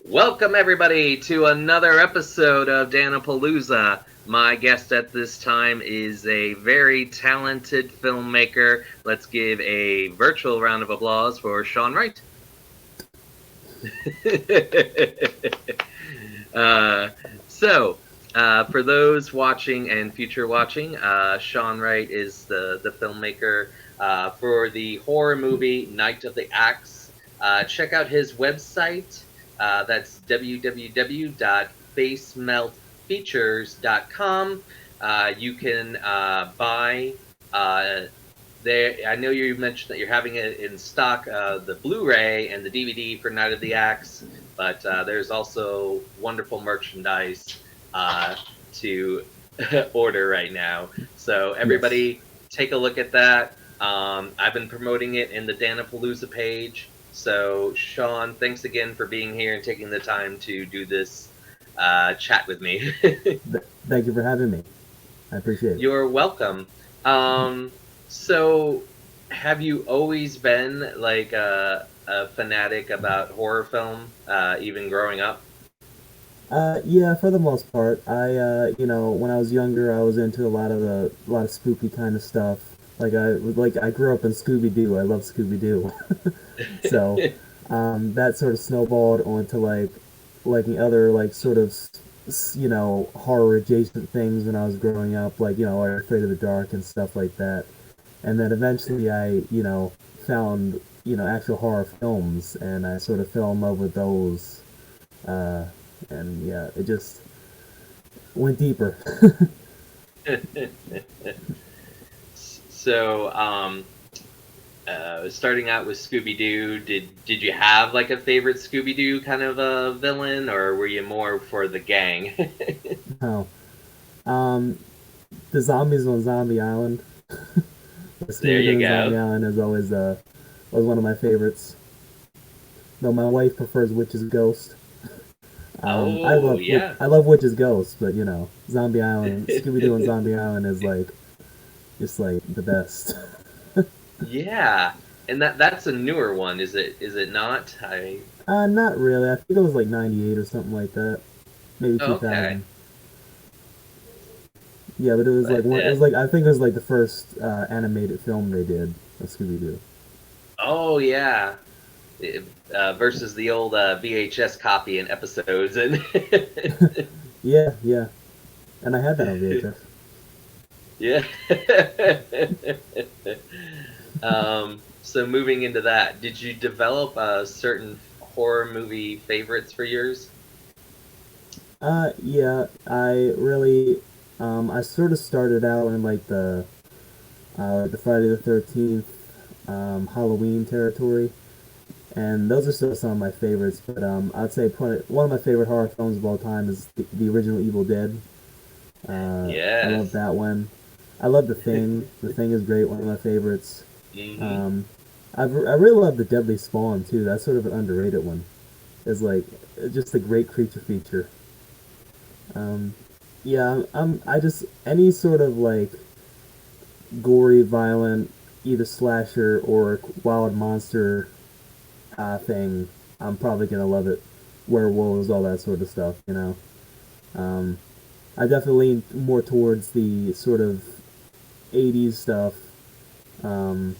Welcome, everybody, to another episode of Dan-A-Plooza. My guest at this time is a very talented filmmaker. Let's give a virtual round of applause for Shawn Wright. For those watching and future watching, Shawn Wright is the filmmaker for the horror movie Night of the Axe. Check out his website. That's www.facemeltfeatures.com. You can buy there. I know you mentioned that you're having it in stock, the Blu-ray and the DVD for Night of the Axe, but there's also wonderful merchandise to order right now. So everybody, take a look at that. I've been promoting it in the Dan-A-Plooza page. So, Shawn, thanks again for being here and taking the time to do this chat with me. Thank you for having me. I appreciate it. You're welcome. So, have you always been like a fanatic about horror film, even growing up? Yeah, for the most part. When I was younger, I was into a lot of spooky kind of stuff. I grew up in Scooby Doo. I love Scooby Doo. So, that sort of snowballed onto liking other horror adjacent things when I was growing up, Afraid of the Dark and stuff like that. And then eventually I, found, actual horror films, and I sort of fell in love with those. And yeah, it just went deeper. So, starting out with Scooby-Doo, did you have like a favorite Scooby-Doo kind of a villain, or were you more for the gang? Oh, the zombies on Zombie Island. There you go. Zombie Island is always was one of my favorites. Though my wife prefers Witch's Ghost. Yeah. I love Witch's Ghost, but Zombie Island, Scooby Doo and Zombie Island is just the best. Yeah, and that's a newer one, is it not? Not really. I think it was like '98 or something like that, maybe 2000. Okay. Yeah, but it was I think it was like the first animated film they did of Scooby Doo. Oh yeah. Versus the old VHS copy and episodes, and Yeah, and I had that on VHS. Yeah. So moving into that, did you develop certain horror movie favorites for yours? Yeah, I really, I sort of started out in the Friday the 13th, Halloween territory, and those are still some of my favorites. But I'd say one of my favorite horror films of all time is the original Evil Dead. Yes. I love that one. I love The Thing. The Thing is great, one of my favorites. Mm-hmm. I really love The Deadly Spawn too. That's sort of an underrated one. It's just a great creature feature. Yeah, I just any sort of gory, violent, either slasher or wild monster thing, I'm probably gonna love it. Werewolves, all that sort of stuff. I definitely lean more towards the sort of '80s stuff, the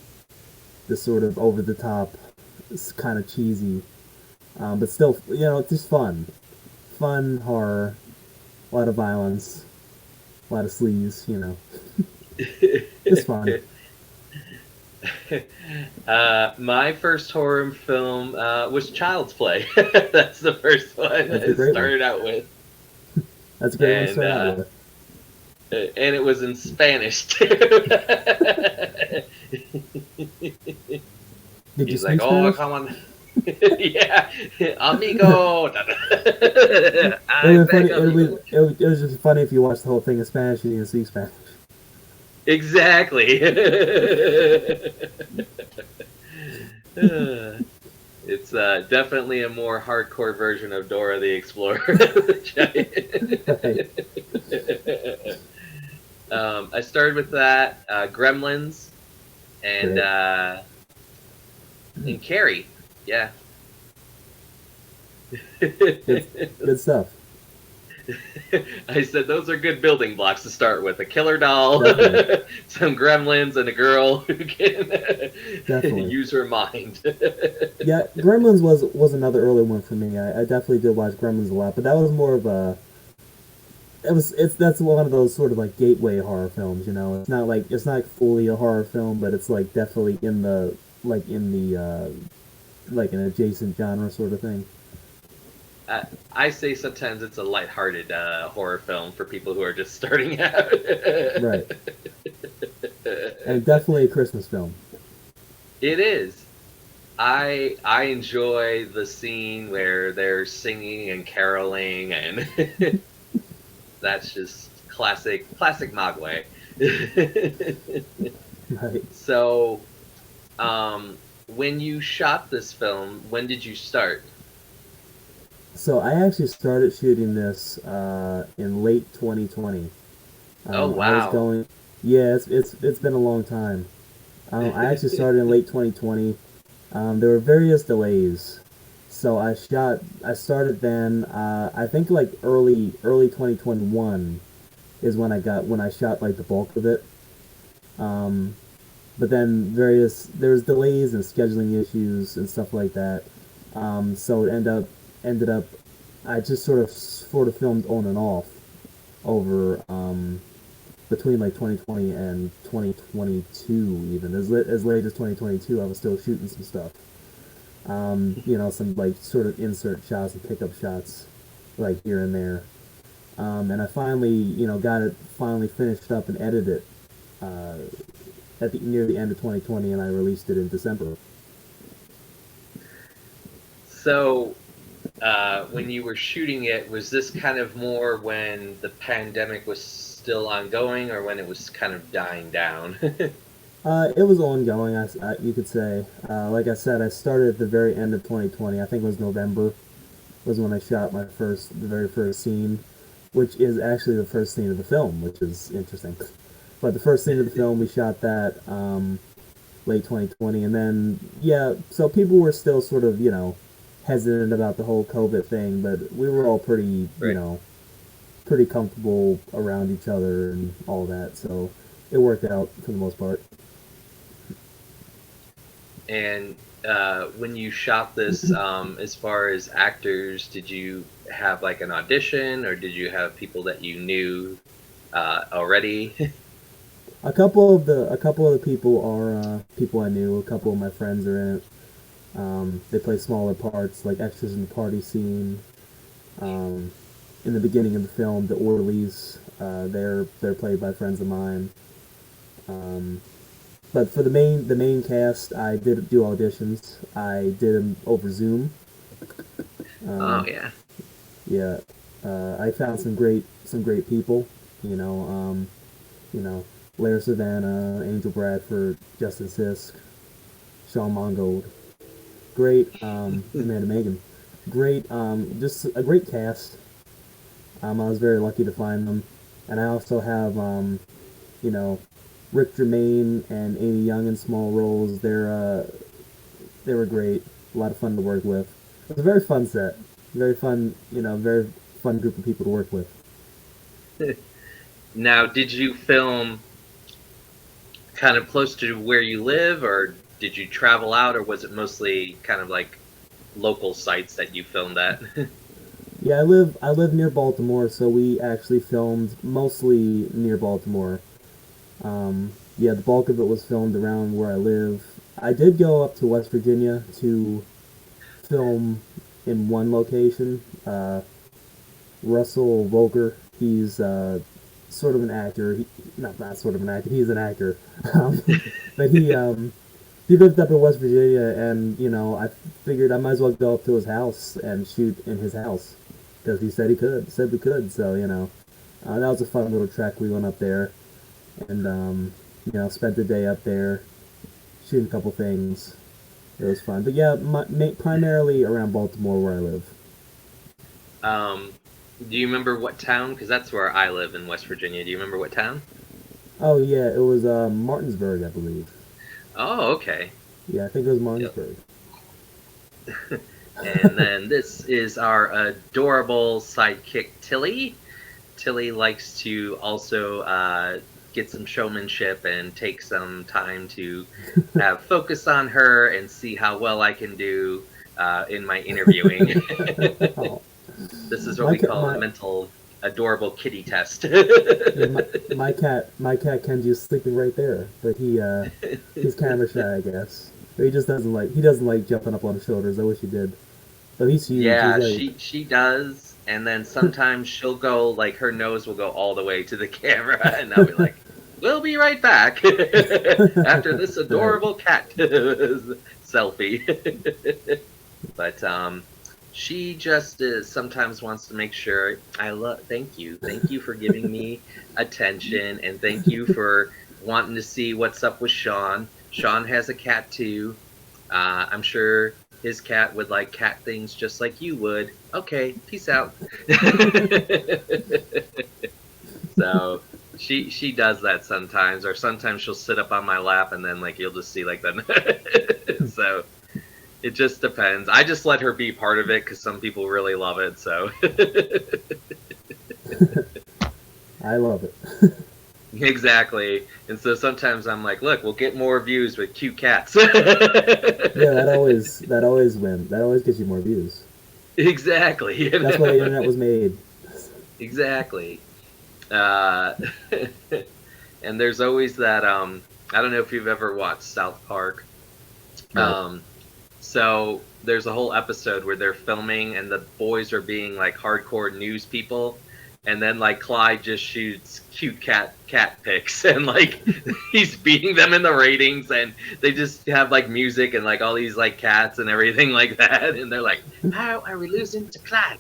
sort of over the top, kind of cheesy, but still, just fun horror, a lot of violence, a lot of sleaze. It's fun. My first horror film was Child's Play. That's the first one it started out with. That's a great one to start out with. And it was in Spanish too. Did He's you like, speak oh, Spanish? come on. Yeah, amigo. It was just funny if you watched the whole thing in Spanish and you didn't speak Spanish. Exactly. It's definitely a more hardcore version of Dora the Explorer. I started with that, Gremlins, and Carrie. Yeah. It's good stuff. I said those are good building blocks to start with: a killer doll, Definitely, some gremlins, and a girl who can definitely. use her mind. Yeah, Gremlins was another early one for me. I definitely did watch Gremlins a lot, but that was more of a it's that's one of those sort of like gateway horror films. You know, it's not fully a horror film, but it's like definitely in the like an adjacent genre sort of thing. I say sometimes it's a lighthearted horror film for people who are just starting out. Right, and definitely a Christmas film. It is. I enjoy the scene where they're singing and caroling, and that's just classic Mogwai. Right. So, when you shot this film, when did you start? So I actually started shooting this in late 2020. Oh I was wow. going, yeah, it's been a long time. I actually started in late 2020. There were various delays, so I started then. I think like early 2021 is when I shot like the bulk of it. Um, but then there was delays and scheduling issues and stuff like that. So it ended up I just sort of filmed on and off over between like 2020 and 2022, even as late as 2022. I was still shooting some stuff. You know, some like sort of insert shots and pickup shots, like here and there. And I finally, got it finally finished up and edited uh, at the near the end of 2020, and I released it in December. So, when you were shooting it, was this kind of more when the pandemic was still ongoing, or when it was kind of dying down? It was ongoing, you could say. Like I said, I started at the very end of 2020. I think it was November was when I shot the very first scene, which is actually the first scene of the film, which is interesting. But the first scene of the film, we shot that late 2020, and then yeah, so people were still sort of hesitant about the whole COVID thing, but we were all pretty Right. pretty comfortable around each other and all that, so it worked out for the most part. And when you shot this, as far as actors, did you have like an audition, or did you have people that you knew already? A couple of the people are people I knew. A couple of my friends are in it. They play smaller parts, like extras in the party scene. Um, in the beginning of the film, the orderlies, they're played by friends of mine. Um, but for the main cast, I did do auditions. I did them over Zoom. Oh Um, yeah. yeah, I found some great people. You know, um, you know, Blair Savannah, Angel Bradford, Justin Sisk, Sean Mongold. Great, Amanda Megan. Great, just a great cast. I was very lucky to find them, and I also have you know, Rick Germain and Amy Young in small roles. They were great. A lot of fun to work with. It was a very fun set. Very fun, very fun group of people to work with. Now, did you film kind of close to where you live, or did you travel out, or was it mostly kind of like local sites that you filmed at? Yeah, I live near Baltimore, so we actually filmed mostly near Baltimore. Yeah, the bulk of it was filmed around where I live. I did go up to West Virginia to film in one location. Russell Volker, he's sort of an actor. Not sort of an actor. He's an actor. Um, but he lived up in West Virginia, and I figured I might as well go up to his house and shoot in his house because he said he could, said we could. So that was a fun little trek. We went up there and spent the day up there shooting a couple things. It was fun, but yeah, primarily around Baltimore where I live. um, do you remember what town? Because that's where I live in West Virginia. Do you remember what town? Oh yeah, it was Martinsburg, I believe. Oh, okay. Yeah, I think it was Yep. Martinsburg. And then this is our adorable sidekick, Tilly. Tilly likes to also get some showmanship and take some time to have focus on her and see how well I can do in my interviewing. Oh, This is what my we cat, call a my mental adorable kitty test. yeah, my cat Kenji's sleeping right there, but he's camera shy, I guess. But he doesn't like jumping up on his shoulders. I wish he did. But he's huge. He's Yeah, like, she does, and then sometimes she'll go like her nose will go all the way to the camera, and I'll be like, "We'll be right back after this right. adorable cat selfie." But she just sometimes wants to make sure I love. Thank you for giving me attention, and thank you for wanting to see what's up with Shawn. Shawn has a cat too. I'm sure his cat would like cat things just like you would. Okay, peace out. So she does that sometimes, or sometimes she'll sit up on my lap and then like you'll just see like that. So it just depends. I just let her be part of it because some people really love it. So I love it. exactly. And so sometimes I'm like, look, we'll get more views with cute cats. Yeah, that always wins. That always gets you more views. Exactly. You That's why the know? internet was made. Exactly. Uh, and there's always that. I don't know if you've ever watched South Park. Right. Um, so there's a whole episode where they're filming and the boys are being like hardcore news people, and then like Clyde just shoots cute cat pics and like he's beating them in the ratings, and they just have like music and like all these like cats and everything like that, and they're like, how are we losing to Clyde?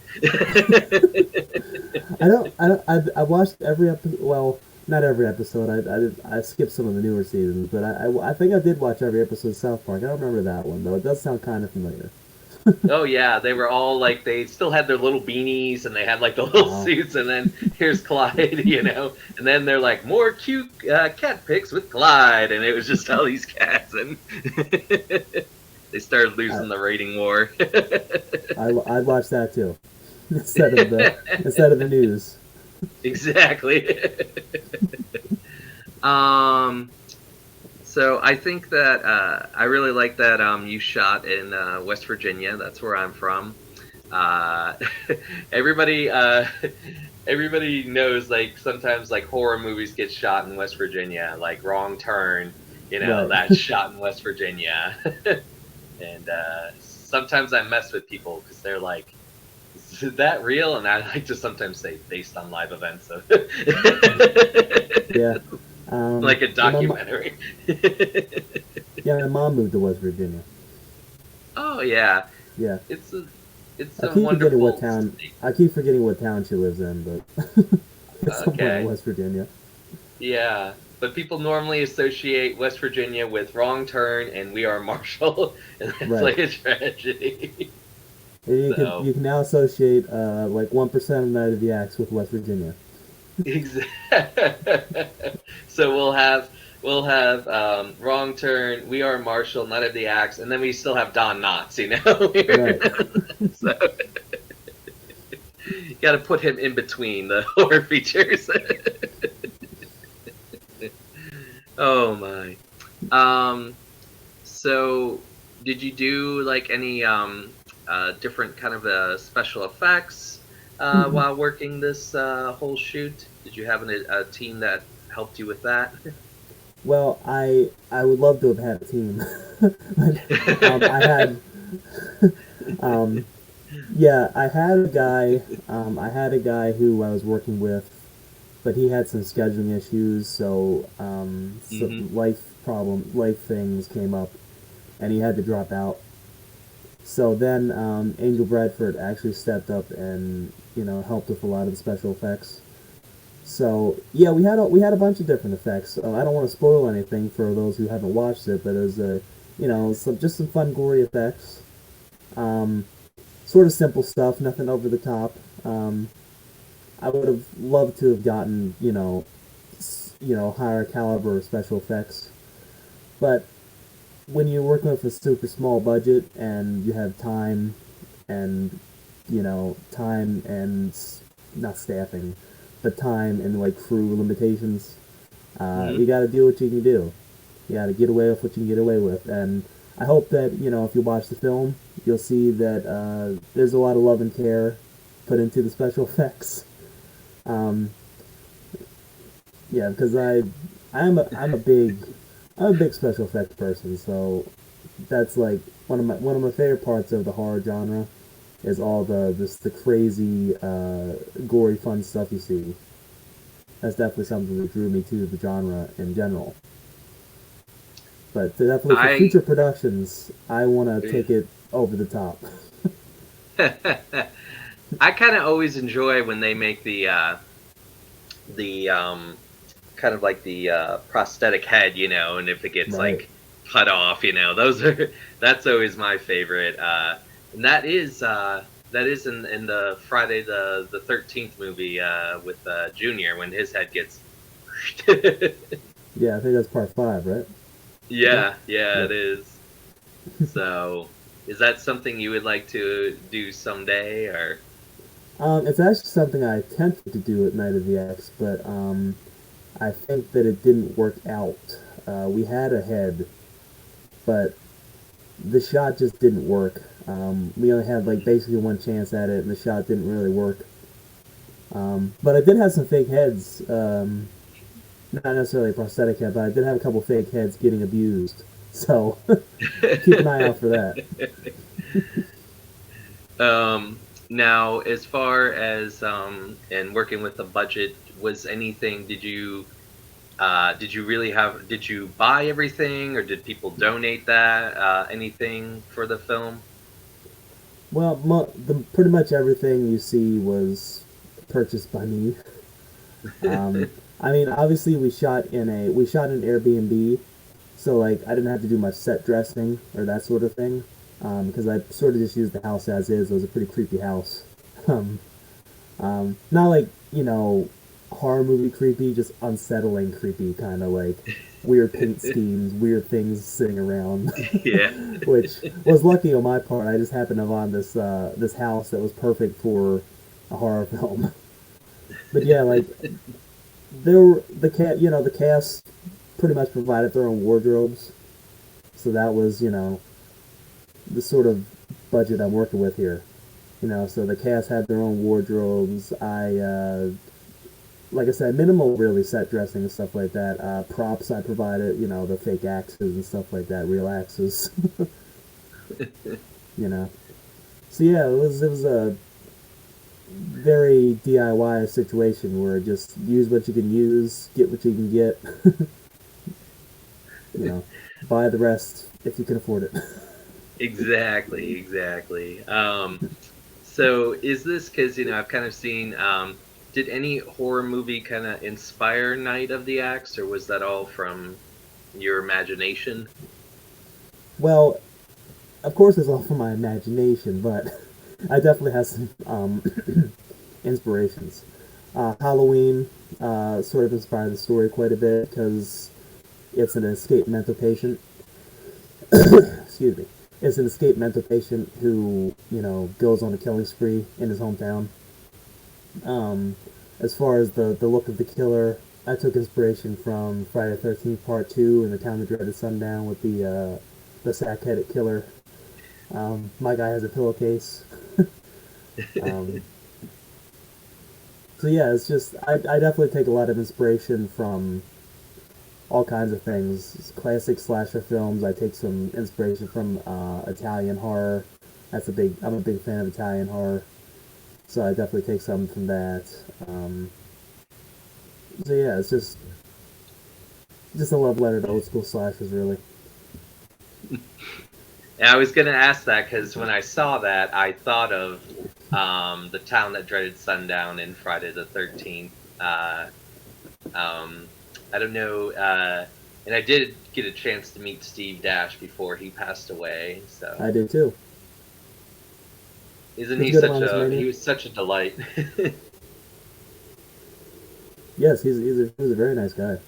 I watched every episode. Well, not every episode. I skipped some of the newer seasons, but I think I did watch every episode of South Park. I don't remember that one though. It does sound kind of familiar. Oh yeah, they were all like they still had their little beanies and they had like the little Oh, suits, and then here's Clyde, you know, and then they're like more cute cat pics with Clyde, and it was just all these cats, and they started I losing the rating war. I watched that too instead of the news. Exactly. um, so I think that I really like that you shot in West Virginia. That's where I'm from. Uh, everybody everybody knows like sometimes like horror movies get shot in West Virginia, like Wrong Turn, you know, Right. that's shot in West Virginia. And sometimes I mess with people because they're like, is that real? And I like to sometimes say based on live events, so Yeah. like a Yeah, documentary. yeah, my mom moved to West Virginia. Oh yeah, Yeah. it's a it's I a keep forgetting what wonderful town. state. I keep forgetting what town she lives in, but it's somewhere in Okay. West Virginia. Yeah, but people normally associate West Virginia with Wrong Turn and We Are Marshall, and that's Right. like a tragedy. And So, you can now associate like 1% of Night of the Axe with West Virginia. so we'll have Wrong Turn, We Are Marshall, Night of the Axe, and then we still have Don Knotts, you know. Right. So you got to put him in between the horror features. Oh my. Um, So, did you do like any different kind of special effects while working this whole shoot? Did you have a team that helped you with that? Well, I would love to have had a team. I had um, yeah, I had a guy who I was working with, but he had some scheduling issues, so Hmm. some life things came up, and he had to drop out. So then Angel Bradford actually stepped up and helped with a lot of the special effects. So yeah, we had a bunch of different effects. I don't want to spoil anything for those who haven't watched it, but it was just some fun gory effects. Um, Sort of simple stuff, nothing over the top. Um, I would have loved to have gotten higher caliber special effects, but when you're working with a super small budget and you have time and time and not staffing, but time and like crew limitations. Hmm. You got to do what you can do. You got to get away with what you can get away with, and I hope that if you watch the film, you'll see that there's a lot of love and care put into the special effects. Um, yeah, because I'm a big special effects person, so that's like one of my favorite parts of the horror genre is all the crazy gory fun stuff you see. That's definitely something that drew me to the genre in general. But definitely for I future productions, I want to take it over the top. I kind of always enjoy when they make the kind of like the prosthetic head, and if it gets Right. like cut off, those are that's always my favorite. And that is in the Friday the 13th movie with Junior when his head gets. Yeah, I think that's part 5, right? Yeah. Yeah, yeah, it Yep. is. So, is that something you would like to do someday, or? It's actually something I attempted to do at Night of the X, but I think that it didn't work out. We had a head, but the shot just didn't work. We only had like basically one chance at it, and the shot didn't really work. But I did have some fake heads. Not necessarily a prosthetic head, but I did have a couple fake heads getting abused. So keep an eye out for that. Now, as far as and working with the budget, was anything? Did you really have? Did you buy everything, or did people donate that anything for the film? Well, pretty much everything you see was purchased by me. Um, I mean, obviously we shot in Airbnb, so like I didn't have to do much set dressing or that sort of thing, because I sort of just used the house as is. It was a pretty creepy house. Um, Not like horror movie creepy, just unsettling creepy, kind of like weird paint schemes, weird things sitting around, Yeah. which was lucky on my part. I just happened to find this house that was perfect for a horror film. But yeah, like the cast pretty much provided their own wardrobes, so that was the sort of budget I'm working with here. So the cast had their own wardrobes. Like I said, minimal really set dressing and stuff like that. Props I provided, the fake axes and stuff like that, real axes, you know. So yeah, it was a very DIY situation where just use what you can use, get what you can get, you know, buy the rest if you can afford it. Exactly, exactly. So is this because I've kind of seen? Did any horror movie kind of inspire Night of the Axe, or was that all from your imagination? Well, of course, it's all from my imagination, but I definitely have some inspirations. Halloween sort of inspired the story quite a bit because it's an escaped mental patient. Excuse me. It's an escaped mental patient who goes on a killing spree in his hometown. Um, as far as the look of the killer, I took inspiration from Friday the 13th Part 2 and the Town of Dreaded Sundown with the sack-headed killer. My guy has a pillowcase. Um, so yeah, it's just I definitely take a lot of inspiration from all kinds of things. Classic slasher films. I take some inspiration from Italian horror. I'm a big fan of Italian horror, so I definitely take some from that. Um, so yeah, it's just a love letter to old school slashers, really. And I was gonna ask that because when I saw that, I thought of the Town That Dreaded Sundown in Friday the 13th. Um, I don't know, and I did get a chance to meet Steve Dash before he passed away. So I did too. isn't He's he good such around his a? mania. He was such a delight. Yes, he was a very nice guy.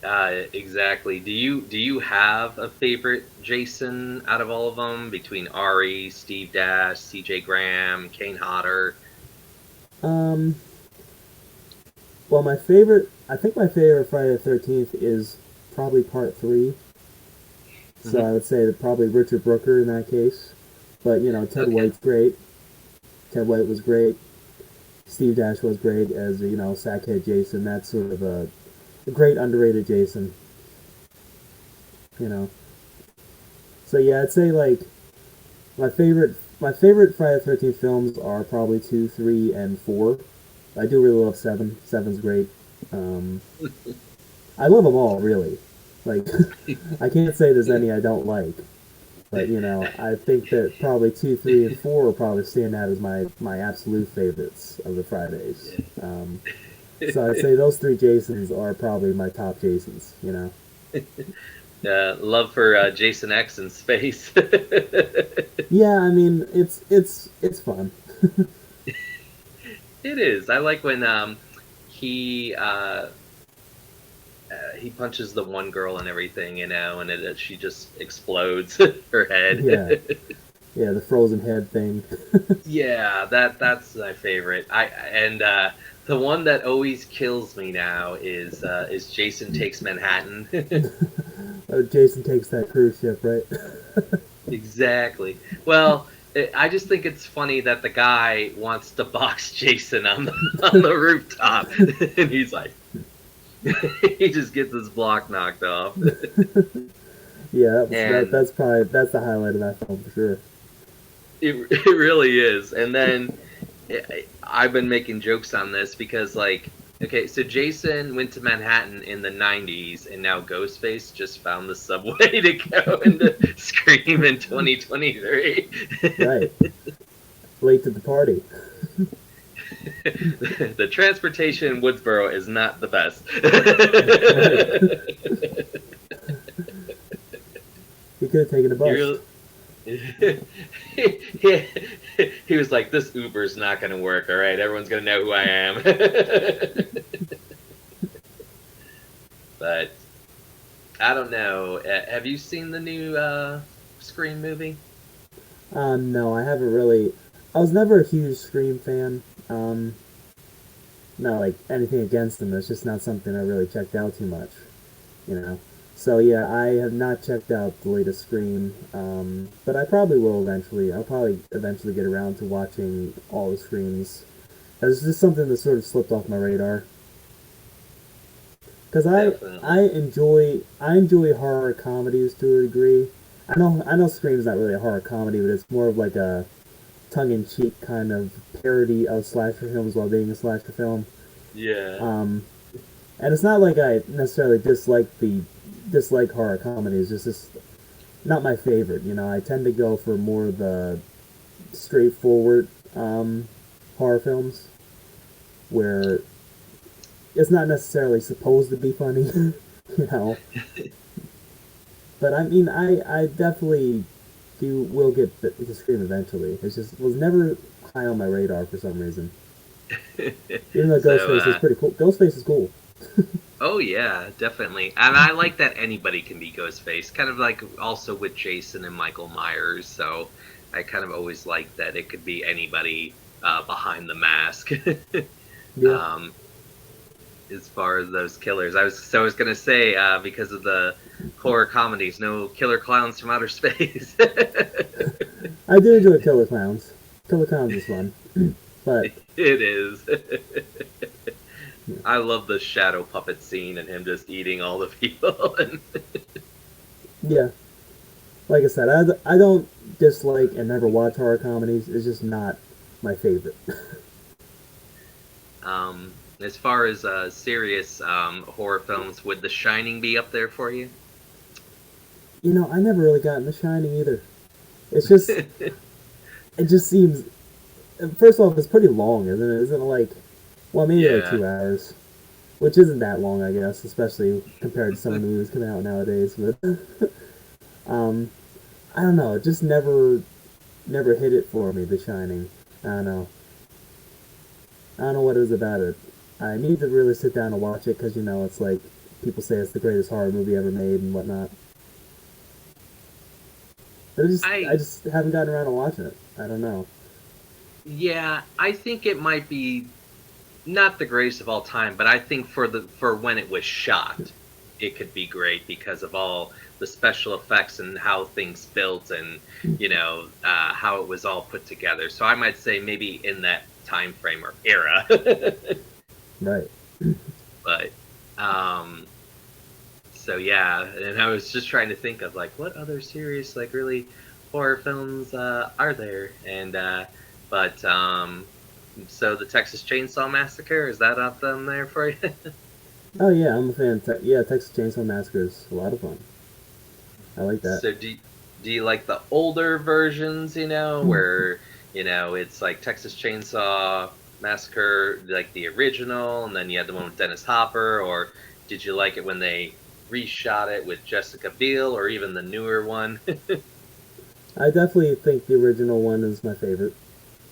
Exactly. Do you have a favorite Jason out of all of them between Ari, Steve Dash, C.J. Graham, Kane Hodder? Um, well, my favorite, I think my favorite Friday the 13th is probably part three. So Hmm. I would say that probably Richard Brooker in that case. But, Ted Okay. White's great. Ted White was great. Steve Dash was great as, Sackhead Jason. That's sort of a great underrated Jason, you know. So yeah, I'd say like my favorite Friday the 13th films are probably 2, 3, and 4. I do really love 7. Seven's great. Um, I love them all really. Like I can't say there's any I don't like. But I think that probably 2, 3, and 4 will probably stand out as my absolute favorites of the Fridays. So I'd say those three Jasons are probably my top Jasons. Love for Jason X in space. Yeah, I mean it's fun. It is. I like when he he punches the one girl and everything, and she just explodes her Yeah, head. yeah, the frozen head thing. Yeah, that's my favorite. And the one that always kills me now is Jason Takes Manhattan. Jason takes that cruise ship, right? Exactly. Well, I just think it's funny that the guy wants to box Jason on the rooftop, and he's like, he just gets his block knocked off. Yeah, And that's the highlight of that film for sure. it really is. And then I've been making jokes on this because, like, okay, so Jason went to Manhattan in the 90s, and now Ghostface just found the subway to go into Scream in 2023. Right, late to the party. The transportation in Woodsboro is not the best. Right, he could have taken a bus. You he, he was like, "This Uber's not going to work. All right, everyone's going to know who I am." But I don't know. Have you seen the new Scream movie? No, I haven't really. I was never a huge Scream fan. Not like anything against them. It's just not something I really checked out too much. You know. So yeah, I have not checked out the latest Scream, but I probably will eventually. I'll probably eventually get around to watching all the Screams. It's just something that sort of slipped off my radar. Because I Definitely. enjoy horror comedies to a degree. I know Scream's not really a horror comedy, but it's more of like a tongue-in-cheek kind of parody of slasher films while being a slasher film. Yeah. Um, and it's not like I necessarily dislike horror comedies. It's just not my favorite. I tend to go for more of the straightforward horror films where it's not necessarily supposed to be funny, you know. But I mean, I definitely will get the Scream eventually. It's just was never high on my radar for some reason. Even though So, Ghostface is pretty cool. Ghostface is cool. oh yeah, definitely. And I like that anybody can be Ghostface. Kind of like also with Jason and Michael Myers. So I kind of always like that it could be anybody behind the mask. Yeah, um, as far as those killers, I was gonna say because of the horror comedies, no killer clowns from outer space. I do enjoy Killer Clowns. Killer Clowns is fun, but It is. yeah, I love the shadow puppet scene and him just eating all the people. And yeah. Like I said, I don't dislike and never watch horror comedies. It's just not my favorite. as far as serious horror films, would The Shining be up there for you? I never really got into Shining either. It's just it just seems. First off, it's pretty long, isn't it? Isn't it like, well, maybe like Yeah. 2 hours, which isn't that long, I guess, especially compared to some of the movies coming out nowadays. But um, I don't know. It just never hit it for me. The Shining. I don't know. I don't know what it is about it. I need to really sit down and watch it because it's like people say it's the greatest horror movie ever made and whatnot. But I I just haven't gotten around to watching it. I don't know. Yeah, I think it might be not the greatest of all time, but I think for when it was shot, it could be great because of all the special effects and how things built and how it was all put together. So I might say maybe in that time frame or era. Right. But um, so yeah, and I was just trying to think of like what other serious like really horror films are there, and but so the Texas Chainsaw Massacre, is that up on there for you? Oh yeah, I'm a fan. Yeah, Texas Chainsaw Massacre is a lot of fun. I like that. So do you like the older versions, where it's like Texas Chainsaw Massacre, like the original, and then you had the one with Dennis Hopper, or did you like it when they reshot it with Jessica Biel, or even the newer one? I definitely think the original one is my favorite.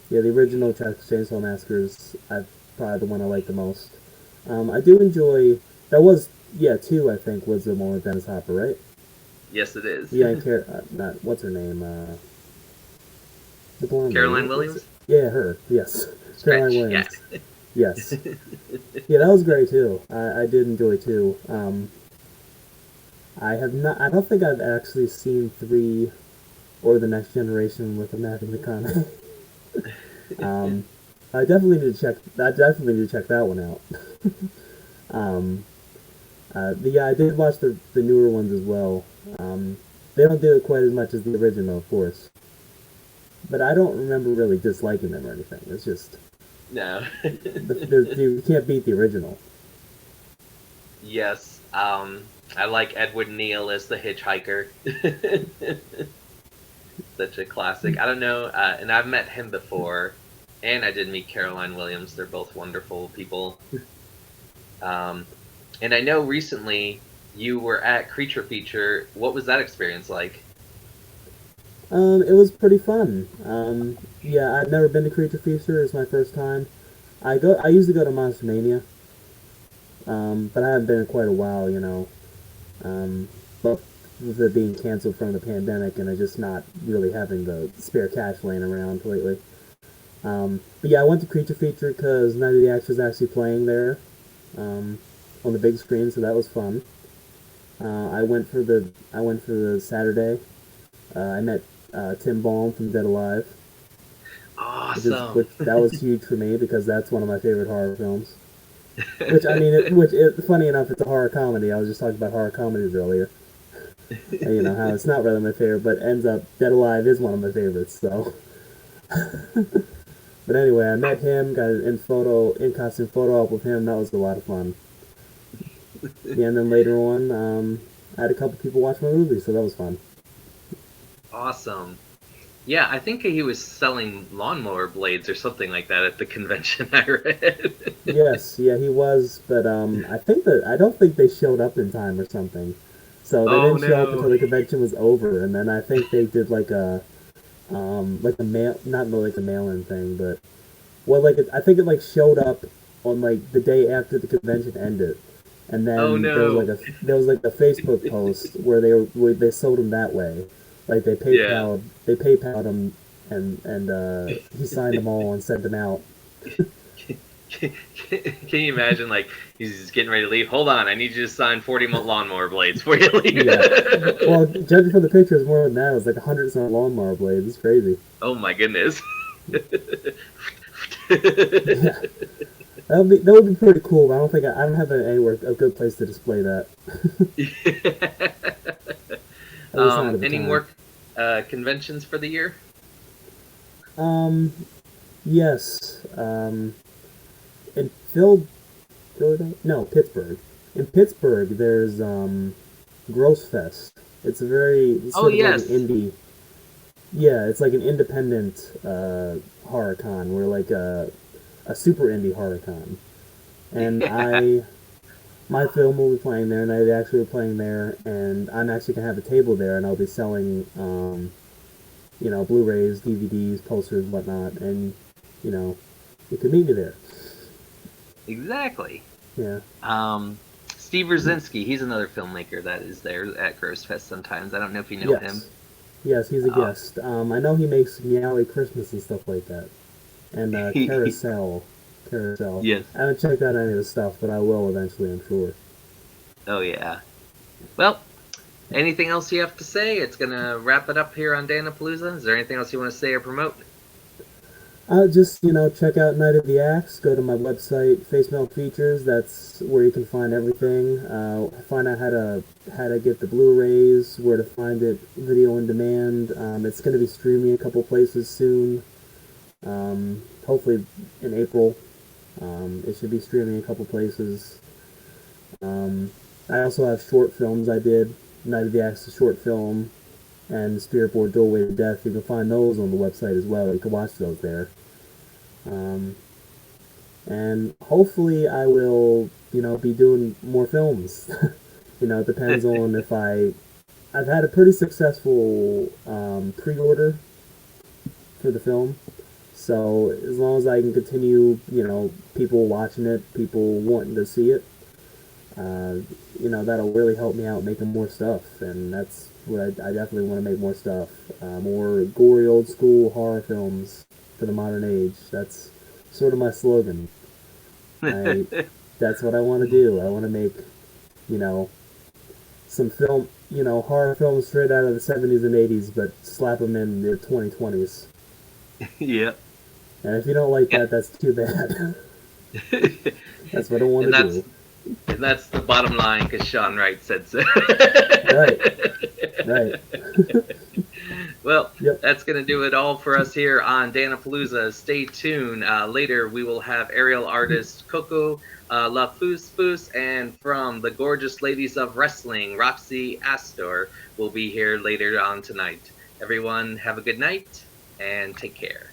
Yeah, the original Texas Chainsaw Massacre is probably the one I like the most. I do enjoy. That was two. I think was the one with Dennis Hopper, right? Yes, it is. Yeah, and not what's her name? The blonde lady. Caroline Williams? Yeah, her. Yes, Caroline Stretch, yeah. Williams. Yes. Yeah, that was great too. I did enjoy too. I have not. I don't think I've actually seen 3 or the Next Generation with Matthew McConaughey. um, I definitely need to check. I definitely need to check that one out. um, yeah, I did watch the newer ones as well. They don't do it quite as much as the original, of course. But I don't remember really disliking them or anything. It's just No. you can't beat the original. Yes. I like Edward Neal as the hitchhiker. Such a classic. I don't know, and I've met him before, and I did meet Caroline Williams. They're both wonderful people. And I know recently you were at Creature Feature. What was that experience like? It was pretty fun. Yeah, I've never been to Creature Feature. It's my first time. I usually go to Monster Mania, but I haven't been in quite a while, but with it being canceled from the pandemic and I just not really having the spare cash laying around lately. But yeah, I went to Creature Feature because Night of the Axe was actually playing there, on the big screen, so that was fun. I went for the Saturday. I met Tim Baum from Dead Alive, Awesome. which that was huge for me because that's one of my favorite horror films. Which I mean, funny enough, it's a horror comedy. I was just talking about horror comedies earlier. And, how it's not really my favorite, but ends up Dead Alive is one of my favorites. So, but anyway, I met him, got an in costume photo op with him. That was a lot of fun. Yeah, and then later on, I had a couple people watch my movie, so that was fun. Awesome. Yeah, I think he was selling lawnmower blades or something like that at the convention I read. Yes, yeah, he was, but I don't think they showed up in time or something. So they Oh didn't show up no. until the convention was over, and then I think they did like a mail, not like a mail-in thing, but well, I think it like showed up on like the day after the convention ended, and Oh then no. there was like a Facebook post where they sold him that way, like Yeah. they PayPal'd him, and he signed them all and sent them out. Can you imagine, like, he's getting ready to leave? Hold on, I need you to sign 40 lawnmower blades before you leave. Yeah. Well, judging from the pictures, more than that, it was like 100 lawnmower blades. It's crazy. Oh my goodness. Yeah. That would be pretty cool. But I don't have anywhere a good place to display that. At least not at the Any time. more conventions for the year? Um, yes. In Philadelphia? No, Pittsburgh. In Pittsburgh, there's Gross Fest. It's Oh sort of like an yes. indie. Yeah, it's like an independent horror con. We're like a super indie horror con. And Yeah. my film will be playing there, and I actually are playing there, and I'm actually gonna have a table there, and I'll be selling, Blu-rays, DVDs, posters, whatnot, and you know, you can meet me there. Exactly. Yeah. Um, Steve Rosinski, he's another filmmaker that is there at Gross Fest sometimes. I don't know if you know him. Yes, he's a Uh, guest. I know he makes Meowie Christmas and stuff like that. And Carousel. Carousel. yes. I haven't checked out any of his stuff, but I will eventually, I'm sure. Oh, yeah. Well, anything else you have to say? It's going to wrap it up here on Dan-A-Plooza. Is there anything else you want to say or promote? Just, check out Night of the Axe. Go to my website, Face Melt Features. That's where you can find everything. Find out how to get the Blu-rays, where to find it, video on demand. It's going to be streaming a couple places soon. Hopefully in April. It should be streaming a couple places. I also have short films I did. Night of the Axe, a short film, and Spirit Board Doorway to Death. You can find those on the website as well. You can watch those there. And hopefully I will, be doing more films. It depends on if I've had a pretty successful pre-order for the film. So as long as I can continue, people watching it, people wanting to see it, that'll really help me out making more stuff. And that's what I definitely want to make more stuff. More gory old school horror films for the modern age. That's sort of my slogan. That's what I want to do. I want to make, some film, horror films straight out of the 70s and 80s, but slap them in the 2020s. Yep. And if you don't like that, that's too bad. That's what I want to do. And that's the bottom line, because Shawn Wright said so. Right. Well, yep. That's going to do it all for us here on Dan-A-Plooza. Stay tuned. Later, we will have aerial artist Coco La Foos, and from the Gorgeous Ladies of Wrestling, Roxy Astor, will be here later on tonight. Everyone, have a good night, and take care.